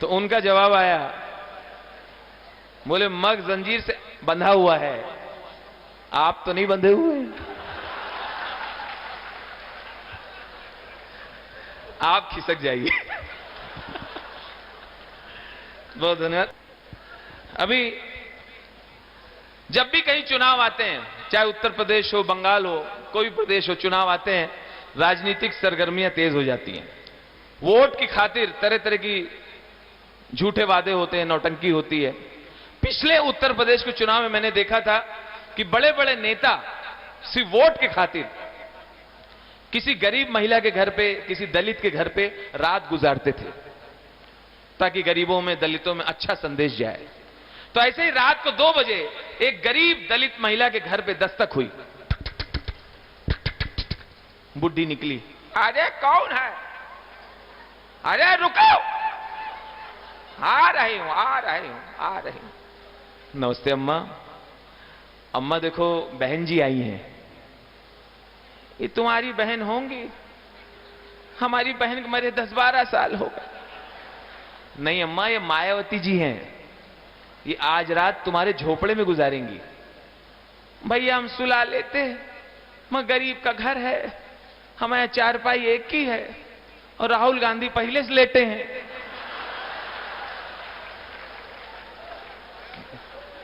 तो उनका जवाब आया, बोले मग जंजीर से बंधा हुआ है, आप तो नहीं बंधे हुए, आप खिसक जाइए। बहुत धन्यवाद। अभी जब भी कहीं चुनाव आते हैं, चाहे उत्तर प्रदेश हो, बंगाल हो, कोई भी प्रदेश हो, चुनाव आते हैं, राजनीतिक सरगर्मियां तेज हो जाती हैं। वोट की खातिर तरह तरह की झूठे वादे होते हैं, नौटंकी होती है। पिछले उत्तर प्रदेश के चुनाव में मैंने देखा था कि बड़े बड़े नेता सिर्फ वोट के खातिर किसी गरीब महिला के घर पे, किसी दलित के घर पे रात गुजारते थे ताकि गरीबों में, दलितों में अच्छा संदेश जाए। तो ऐसे ही रात को 2 बजे एक गरीब दलित महिला के घर पे दस्तक हुई। बुढ़ी निकली, अरे कौन है, अरे रुको, आ रही हूं, आ रही हूं, आ रही हूं। नमस्ते अम्मा। अम्मा देखो बहन जी आई हैं। ये तुम्हारी बहन होंगी? हमारी बहन को मरे 10-12 साल हो गए। नहीं अम्मा, ये मायावती जी हैं, ये आज रात तुम्हारे झोपड़े में गुजारेंगी। भैया हम सुला लेते, मगर गरीब का घर है, हमारे चारपाई एक ही है और राहुल गांधी पहले से लेटे हैं।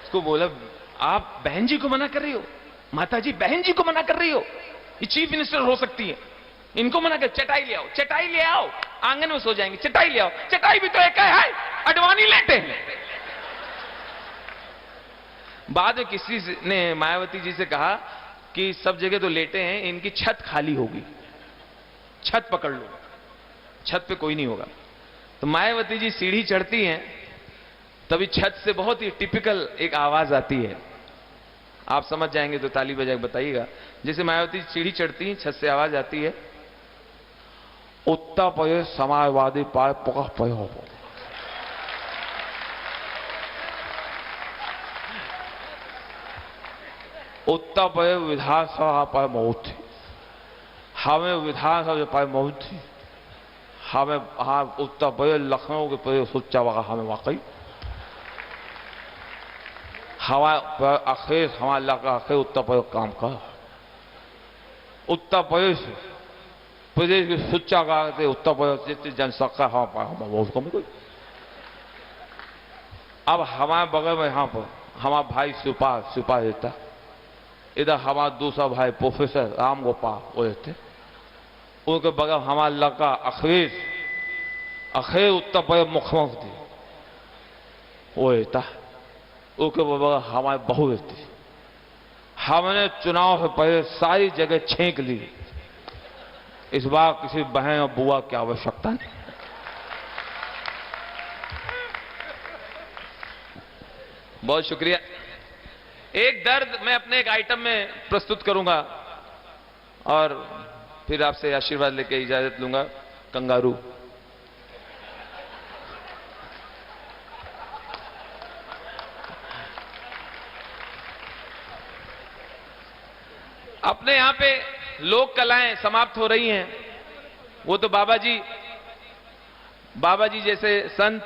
उसको बोला, आप बहन जी को मना कर रही हो? माता जी बहन जी को मना कर रही हो? ये चीफ मिनिस्टर हो सकती है, इनको मना कर। चटाई ले आओ, चटाई ले आओ, आंगन में सो जाएंगे, चटाई ले आओ। चटाई भी तो एक है, अडवाणी लेटे हैं। बाद में किसी ने मायावती जी से कहा कि सब जगह तो लेटे हैं, इनकी छत खाली होगी, छत पकड़ लो, छत पे कोई नहीं होगा। तो मायावती जी सीढ़ी चढ़ती हैं, तभी छत से बहुत ही टिपिकल एक आवाज आती है। आप समझ जाएंगे तो ताली बजा के बताइएगा। जैसे मायावती सीढ़ी चढ़ती हैं, छत से आवाज आती है, उत्तर प्रदेश समाजवादी पार्टी पकड़ पय हो, उत्तर प्रदेश विधानसभा पर मौत थी, हमें विधानसभा पर मौत थी, हमें उत्तर प्रदेश लखनऊ के प्रदेश सोचा वहां हमें वाकई हवा अखेर हमारा इलाका अखेर उत्तर प्रदेश काम कर, उत्तर प्रदेश की सुच्चा करते उत्तर प्रदेश जितनी जनसंख्या हमारा कम कोई। अब हमारे बगल में यहां पर हमारा भाई सिपा देता, इधर हमारा दूसरा भाई प्रोफेसर राम गोपाल वो रहते, उनके बगल हमारा इलाका अखेर उत्तर प्रदेश मुख्यमंत्री वो रहता, उनके बगल हमारे बहू रहती। हमने चुनाव से पहले सारी जगह छेंक ली, इस बार किसी बहन और बुआ की आवश्यकता नहीं। बहुत शुक्रिया। एक दर्द मैं अपने एक आइटम में प्रस्तुत करूंगा और फिर आपसे आशीर्वाद लेके इजाजत लूंगा। कंगारू। अपने यहां पे लोक कलाएं समाप्त हो रही हैं। वो तो बाबा जी जैसे संत,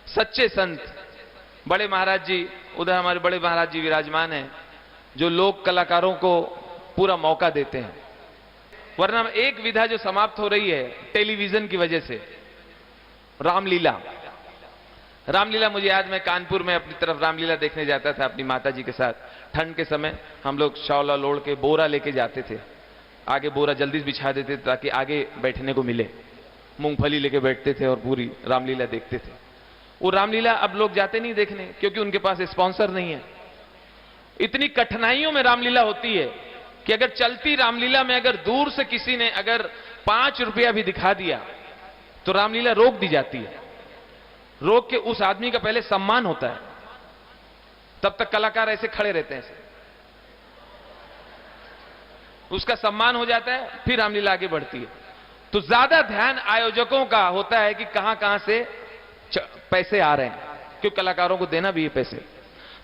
सच्चे संत, बड़े महाराज जी, उधर हमारे बड़े महाराज जी विराजमान हैं, जो लोक कलाकारों को पूरा मौका देते हैं। वरना एक विधा जो समाप्त हो रही है टेलीविजन की वजह से, रामलीला। रामलीला मुझे याद, मैं कानपुर में अपनी तरफ रामलीला देखने जाता था अपनी माता जी के साथ। ठंड के समय हम लोग शौला लोड़ के बोरा लेके जाते थे, आगे बोरा जल्दी बिछा देते थे ताकि आगे बैठने को मिले। मूंगफली लेके बैठते थे और पूरी रामलीला देखते थे। वो रामलीला अब लोग जाते नहीं देखने, क्योंकि उनके पास स्पॉन्सर नहीं है। इतनी कठिनाइयों में रामलीला होती है कि अगर चलती रामलीला में अगर दूर से किसी ने अगर 5 रुपया भी दिखा दिया तो रामलीला रोक दी जाती है। रोक के उस आदमी का पहले सम्मान होता है, तब तक कलाकार ऐसे खड़े रहते हैं, उसका सम्मान हो जाता है, फिर रामलीला आगे बढ़ती है। तो ज्यादा ध्यान आयोजकों का होता है कि कहां कहां से पैसे आ रहे हैं, क्यों कलाकारों को देना भी है पैसे।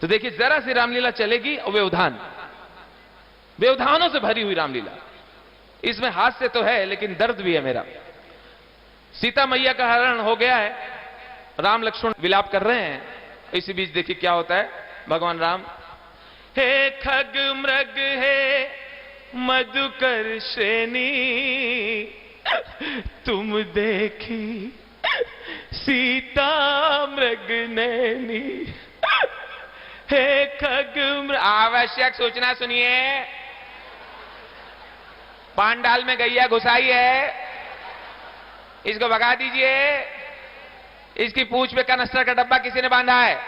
तो देखिए, जरा सी रामलीला चलेगी और व्यवधानों से भरी हुई रामलीला। इसमें हास्य तो है लेकिन दर्द भी है मेरा। सीता मैया का हरण हो गया है, राम लक्ष्मण विलाप कर रहे हैं। इसी बीच देखिए क्या होता है। भगवान राम, हे खग मृग हे मधुकर श्रेणी, तुम देखी सीता मृग नैनी। हे खग मृग, आवश्यक सूचना सुनिए। पांडाल में गैया घुसाई है, इसको भगा दीजिए। इसकी पूंछ पे कनस्तर का डब्बा किसी ने बांधा है।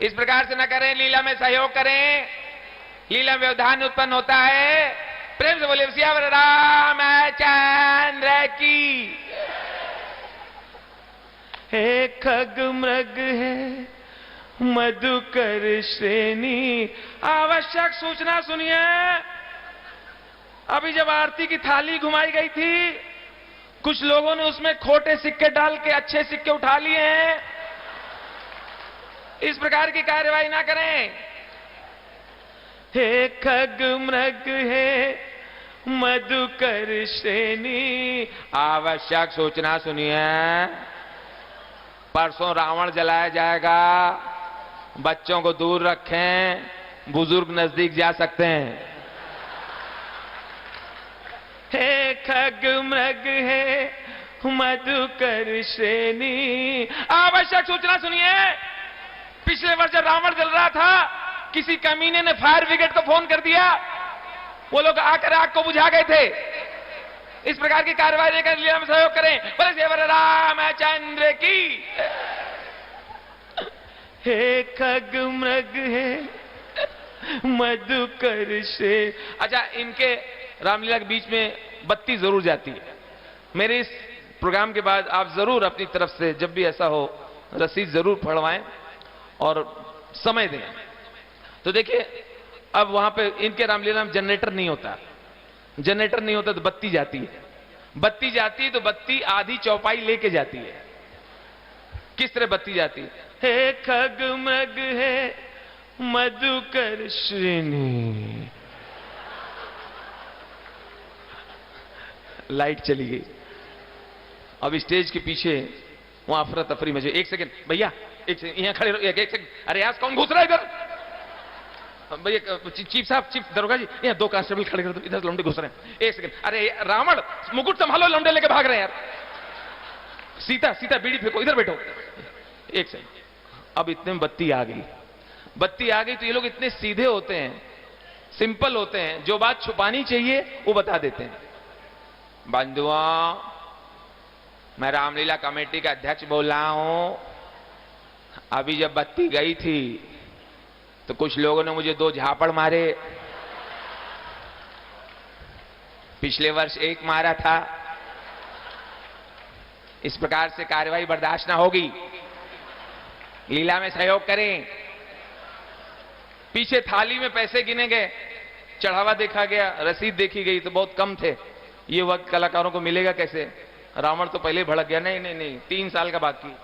इस प्रकार से न करें, लीला में सहयोग करें। लीला में व्यवधान उत्पन्न होता है। प्रेम से बोले सियावर रामचंद्र की। हे खग मृग है मधुकर श्रेणी, आवश्यक सूचना सुनिए। अभी जब आरती की थाली घुमाई गई थी, कुछ लोगों ने उसमें खोटे सिक्के डाल के अच्छे सिक्के उठा लिए हैं। इस प्रकार की कार्यवाही ना करें। हे खग मृग है मधुकर श्रेणी, आवश्यक सूचना सुनिए। परसों रावण जलाया जाएगा, बच्चों को दूर रखें, बुजुर्ग नजदीक जा सकते हैं। हे खग मृग है मधुकर श्रेणी, आवश्यक सूचना सुनिए। पिछले वर्ष जब रावण जल रहा था, किसी कमीने ने फायर ब्रिगेड को फोन कर दिया, वो लोग आकर आग को बुझा गए थे। इस प्रकार की कार्रवाई लेकर लीला में सहयोग करें। बोले सेवर रामचंद्र की। हे खग मृग है मधुकर से। अच्छा, इनके रामलीला के बीच में बत्ती जरूर जाती है। मेरे इस प्रोग्राम के बाद आप जरूर अपनी तरफ से जब भी ऐसा हो रसीद जरूर फड़वाएं और समय दें। तो देखिए, अब वहां पे इनके रामलीला में जनरेटर नहीं होता। जनरेटर नहीं होता तो बत्ती जाती है। बत्ती जाती है तो बत्ती आधी चौपाई लेके जाती है। किस तरह बत्ती जाती है? हे खग मृग है मधुकर श्रेणी। लाइट चली गई। अब स्टेज के पीछे वहां अफरा तफरी मचे। एक सेकंड भैया, एक सेकंड यहां खड़े रहो। एक सेकंड, अरे आज कौन घुस रहा है इधर? भैया चीफ साहब, चीफ दरोगा जी, यहाँ 2 कांस्टेबल खड़े कर दो, इधर लौंडे घुस रहे हैं। एक सेकंड, अरे रावण मुकुट संभालो, लौंडे लेके भाग रहे हैं यार। सीता सीता बीड़ी फेंको, इधर बैठो। एक सेकंड, अब इतने में बत्ती आ गई। बत्ती आ गई तो ये लोग इतने सीधे होते हैं, सिंपल होते हैं, जो बात छुपानी चाहिए वो बता देते हैं। बंधुओं, मैं रामलीला कमेटी का अध्यक्ष बोल रहा हूं। अभी जब बत्ती गई थी तो कुछ लोगों ने मुझे 2 झापड़ मारे। पिछले वर्ष 1 मारा था। इस प्रकार से कार्रवाई बर्दाश्त ना होगी। लीला में सहयोग करें। पीछे थाली में पैसे गिने गए, चढ़ावा देखा गया, रसीद देखी गई तो बहुत कम थे। ये वक्त कलाकारों को मिलेगा कैसे? रावण तो पहले भड़क गया। नहीं नहीं नहीं, 3 साल का बाकी।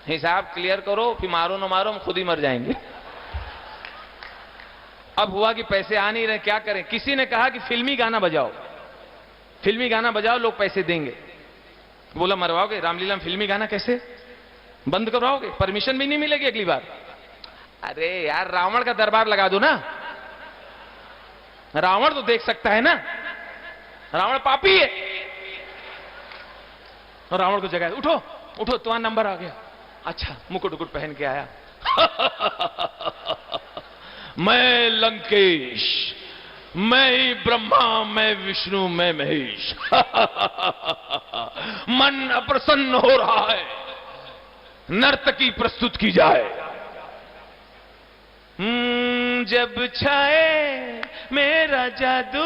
हिसाब क्लियर करो, फिर मारो ना मारो, हम खुद ही मर जाएंगे। अब हुआ कि पैसे आ नहीं रहे, क्या करें? किसी ने कहा कि फिल्मी गाना बजाओ, फिल्मी गाना बजाओ, लोग पैसे देंगे। बोला मरवाओगे? रामलीला में फिल्मी गाना कैसे? बंद करवाओगे? परमिशन भी नहीं मिलेगी अगली बार। अरे यार, रावण का दरबार लगा दो ना। रावण तो देख सकता है ना, रावण पापी है। रावण को जगह, उठो उठो, तुम्हारा नंबर आ गया। अच्छा, मुकुट उकुट पहन के आया। मैं लंकेश, मैं ही ब्रह्मा, मैं विष्णु, मैं महेश। मन अप्रसन्न हो रहा है, नर्तकी प्रस्तुत की जाए। जब छाए मेरा जादू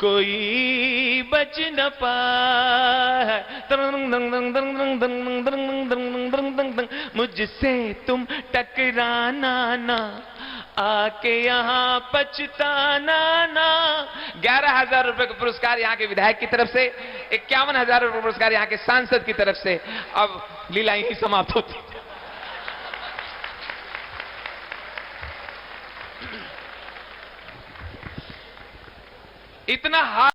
कोई बच न पाए, मुझसे तुम टकराना ना, आके यहाँ पछताना ना। 11,000 रुपए का पुरस्कार यहाँ के विधायक की तरफ से, 51,000 रुपए पुरस्कार यहाँ के सांसद की तरफ से। अब लीला यही समाप्त होती। इतना